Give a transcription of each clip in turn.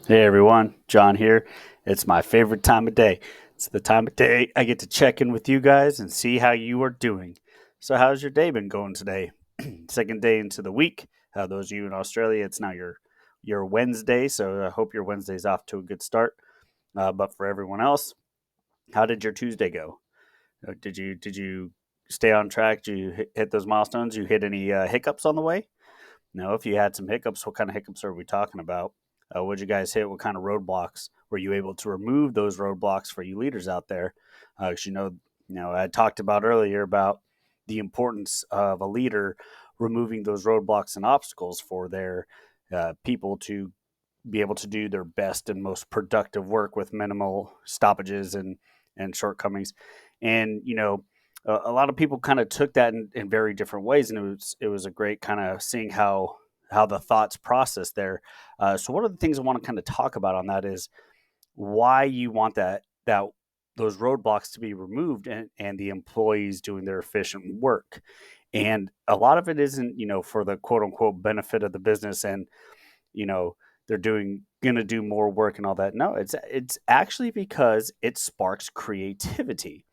Hey everyone, John here. It's my favorite time of day. It's the time of day I get to check in with you guys and see how you are doing. So, how's your day been going today? Second day into the week. Those of you in Australia, it's now your Wednesday. So, I hope your Wednesday's off to a good start. But for everyone else, how did your Tuesday go? Did you stay on track? Did you hit those milestones? You hit any hiccups on the way? Now, if you had some hiccups, what kind of hiccups are we talking about? What did you guys hit? What kind of roadblocks were you able to remove those roadblocks for you leaders out there? Because I talked about earlier about the importance of a leader removing those roadblocks and obstacles for their people to be able to do their best and most productive work with minimal stoppages and shortcomings. And a lot of people kind of took that in very different ways, and it was a great kind of seeing how the thoughts process there. So one of the things I want to kind of talk about on that is why you want that those roadblocks to be removed and the employees doing their efficient work. And a lot of it isn't, for the quote unquote benefit of the business and, you know, they're doing gonna do more work and all that. No, it's actually because it sparks creativity.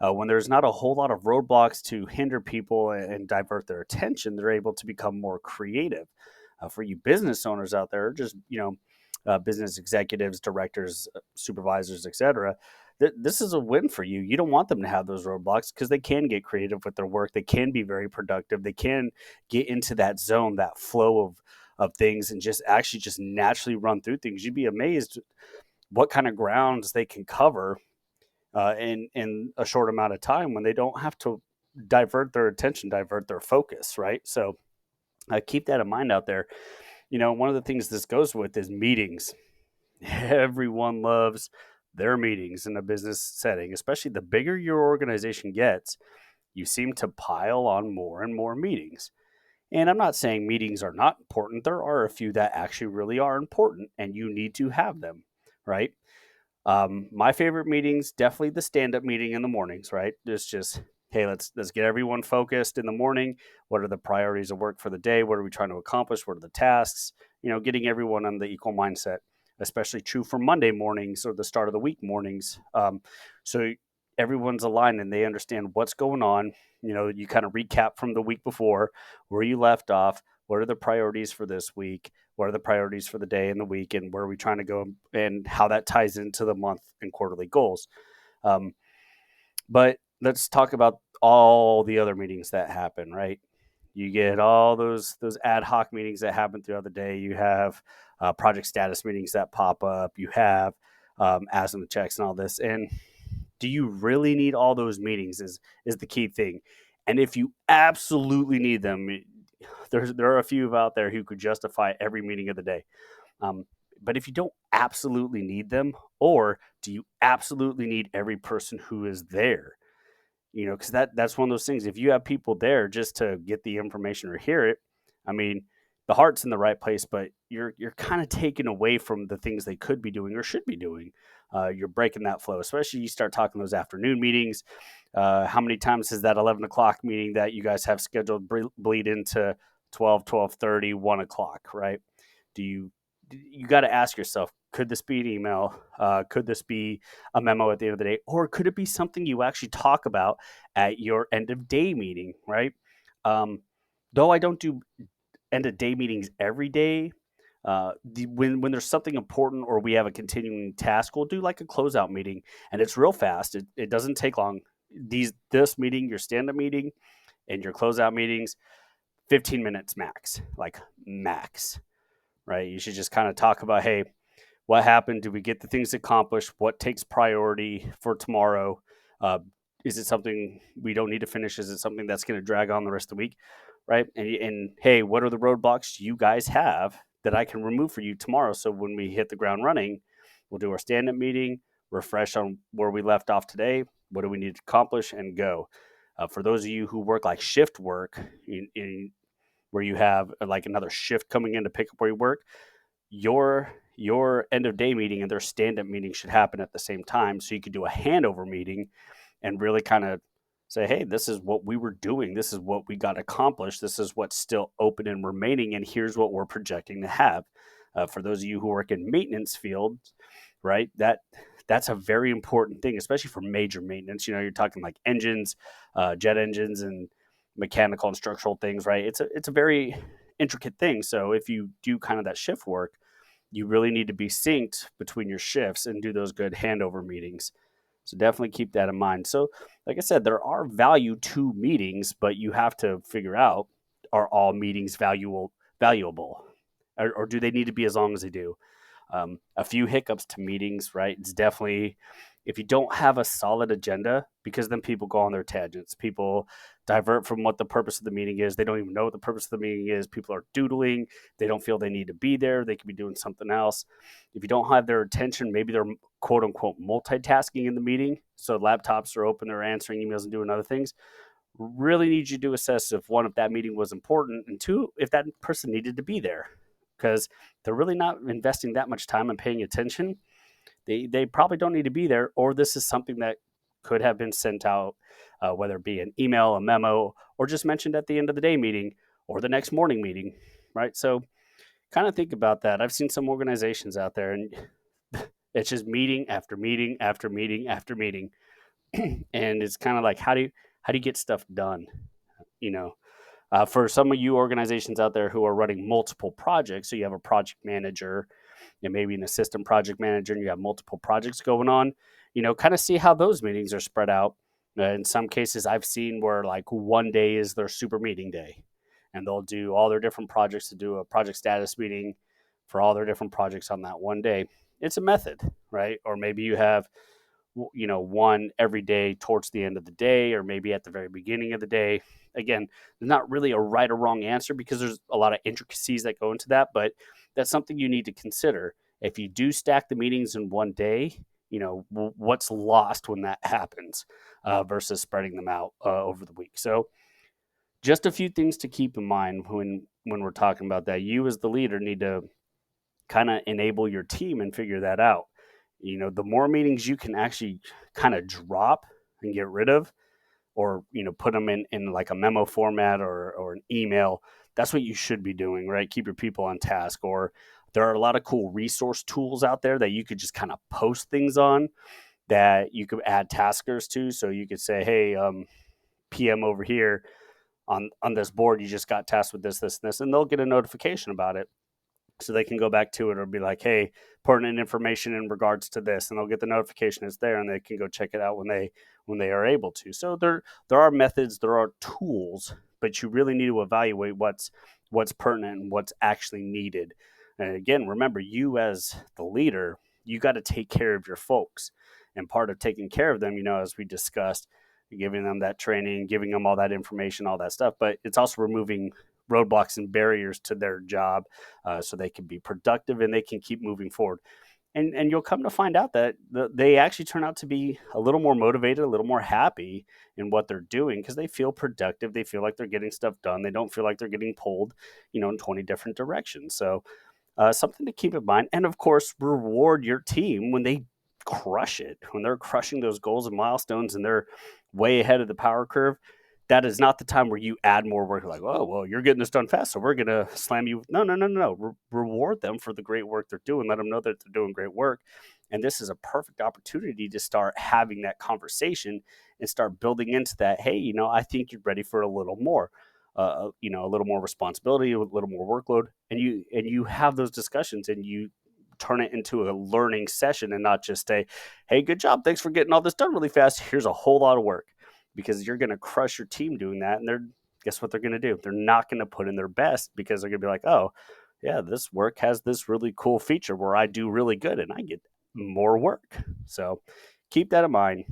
When there's not a whole lot of roadblocks to hinder people and divert their attention, they're able to become more creative. For you business owners out there, just business executives, directors, supervisors, etc. This is a win for you. You don't want them to have those roadblocks because they can get creative with their work. They can be very productive. They can get into that zone, that flow of things, and just naturally run through things. You'd be amazed what kind of grounds they can cover in a short amount of time when they don't have to divert their attention, divert their focus, right? So keep that in mind out there. One of the things this goes with is meetings. Everyone loves their meetings in a business setting, especially the bigger your organization gets. You seem to pile on more and more meetings. And I'm not saying meetings are not important. There are a few that actually really are important, and you need to have them, right? My favorite meetings definitely the stand up meeting in the mornings, right? It's just hey, let's get everyone focused in the morning. What are the priorities of work for the day? What are we trying to accomplish? What are the tasks? Getting everyone on the equal mindset, especially true for Monday mornings or the start of the week mornings. So everyone's aligned and they understand what's going on. You kind of recap from the week before where you left off. What are the priorities for this week? What are the priorities for the day and the week, and where are we trying to go, and how that ties into the month and quarterly goals. Um, but let's talk about all the other meetings that happen, right? You get all those ad hoc meetings that happen throughout the day. You have project status meetings that pop up. You have asking the checks and all this. And do you really need all those meetings? Is the key thing. And if you absolutely need them, there are a few out there who could justify every meeting of the day. Um, but if you don't absolutely need them, or do you absolutely need every person who is there? Because that's one of those things. If you have people there just to get the information or hear it, I mean, the heart's in the right place, but you're kind of taken away from the things they could be doing or should be doing. You're breaking that flow, especially you start talking those afternoon meetings. How many times has that 11 o'clock meeting that you guys have scheduled bleed into 12, 12:30, 1 o'clock, right? Do you got to ask yourself, could this be an email? Could this be a memo at the end of the day? Or could it be something you actually talk about at your end of day meeting, right? Um, though I don't do end of day meetings every day, when there's something important or we have a continuing task, we'll do like a closeout meeting, and it's real fast. It doesn't take long. This meeting, your stand up meeting, and your closeout meetings, 15 minutes max, like max, right? You should just kind of talk about, hey, what happened? Did we get the things accomplished? What takes priority for tomorrow? Uh, is it something we don't need to finish? Is it something that's going to drag on the rest of the week? Right. And hey, what are the roadblocks you guys have that I can remove for you tomorrow? So when we hit the ground running, we'll do our stand up meeting, refresh on where we left off today. What do we need to accomplish and go? For those of you who work like shift work, where you have like another shift coming in to pick up where you work, your end of day meeting and their stand up meeting should happen at the same time. So you could do a handover meeting and really kind of say, hey, this is what we were doing. This is what we got accomplished. This is what's still open and remaining. And here's what we're projecting to have. For those of you who work in maintenance fields, right? That's a very important thing, especially for major maintenance. You're talking like engines, jet engines, and mechanical and structural things, right? It's a very intricate thing. So if you do kind of that shift work, you really need to be synced between your shifts and do those good handover meetings. So definitely keep that in mind. So, like I said, there are value to meetings, but you have to figure out, are all meetings valuable, or do they need to be as long as they do? A few hiccups to meetings, right? It's definitely, if you don't have a solid agenda, because then people go on their tangents. People divert from what the purpose of the meeting is. They don't even know what the purpose of the meeting is. People are doodling. They don't feel they need to be there. They could be doing something else. If you don't have their attention, maybe they're quote unquote multitasking in the meeting. So laptops are open, they're answering emails and doing other things. Really need you to assess, if one, if that meeting was important, and two, if that person needed to be there, because they're really not investing that much time and paying attention. They probably don't need to be there, or this is something that could have been sent out, whether it be an email, a memo, or just mentioned at the end of the day meeting or the next morning meeting, right? So kind of think about that. I've seen some organizations out there, and it's just meeting after meeting after meeting after meeting, and it's kind of like, how do you get stuff done? You know, for some of you organizations out there who are running multiple projects, so you have a project manager and maybe an assistant project manager, and you have multiple projects going on, kind of see how those meetings are spread out. In some cases, I've seen where like one day is their super meeting day, and they'll do all their different projects to do a project status meeting for all their different projects on that one day. It's a method, right? Or maybe you have one every day towards the end of the day, or maybe at the very beginning of the day. Again, there's not really a right or wrong answer, because there's a lot of intricacies that go into that, but that's something you need to consider. If you do stack the meetings in one day, what's lost when that happens, versus spreading them out over the week. So just a few things to keep in mind when we're talking about that. You as the leader need to kind of enable your team and figure that out. The more meetings you can actually kind of drop and get rid of, or put them in like a memo format, or an email, that's what you should be doing, right? Keep your people on task. Or there are a lot of cool resource tools out there that you could just kind of post things on, that you could add taskers to. So you could say, hey, PM over here on this board, you just got tasked with this and this, and they'll get a notification about it, so they can go back to it, or be like, hey, pertinent information in regards to this, and they'll get the notification it's there, and they can go check it out when they are able to. So there are methods, there are tools, but you really need to evaluate what's pertinent and what's actually needed. And again, remember, you as the leader, you got to take care of your folks, and part of taking care of them, as we discussed, giving them that training, giving them all that information, all that stuff, but it's also removing roadblocks and barriers to their job, so they can be productive and they can keep moving forward. And you'll come to find out that they actually turn out to be a little more motivated, a little more happy in what they're doing, because they feel productive. They feel like they're getting stuff done. They don't feel like they're getting pulled, in 20 different directions. So something to keep in mind. And of course, reward your team when they crush it, when they're crushing those goals and milestones and they're way ahead of the power curve. That is not the time where you add more work. Like, oh, well, you're getting this done fast, so we're going to slam you. No, no, no, no, no. Reward them for the great work they're doing. Let them know that they're doing great work. And this is a perfect opportunity to start having that conversation and start building into that. Hey, I think you're ready for a little more. A little more responsibility, a little more workload, and you have those discussions, and you turn it into a learning session, and not just say, "Hey, good job, thanks for getting all this done really fast. Here's a whole lot of work," because you're going to crush your team doing that, and guess what they're going to do? They're not going to put in their best, because they're going to be like, "Oh, yeah, this work has this really cool feature where I do really good and I get more work." So keep that in mind.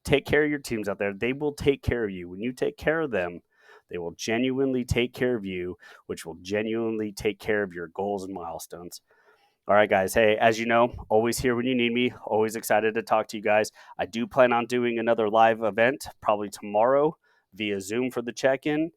Take care of your teams out there. They will take care of you. When you take care of them, they will genuinely take care of you, which will genuinely take care of your goals and milestones. All right, guys. Hey, as you know, always here when you need me. Always excited to talk to you guys. I do plan on doing another live event probably tomorrow via Zoom for the check-in.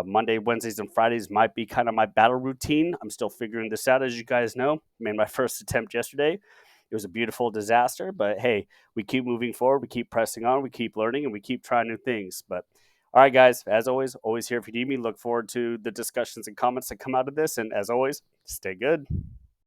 Monday, Wednesdays, and Fridays might be kind of my battle routine. I'm still figuring this out, as you guys know. Made my first attempt yesterday. It was a beautiful disaster, but hey, we keep moving forward. We keep pressing on. We keep learning, and we keep trying new things. But All right, guys, as always here if you need me. Look forward to the discussions and comments that come out of this. And as always, stay good.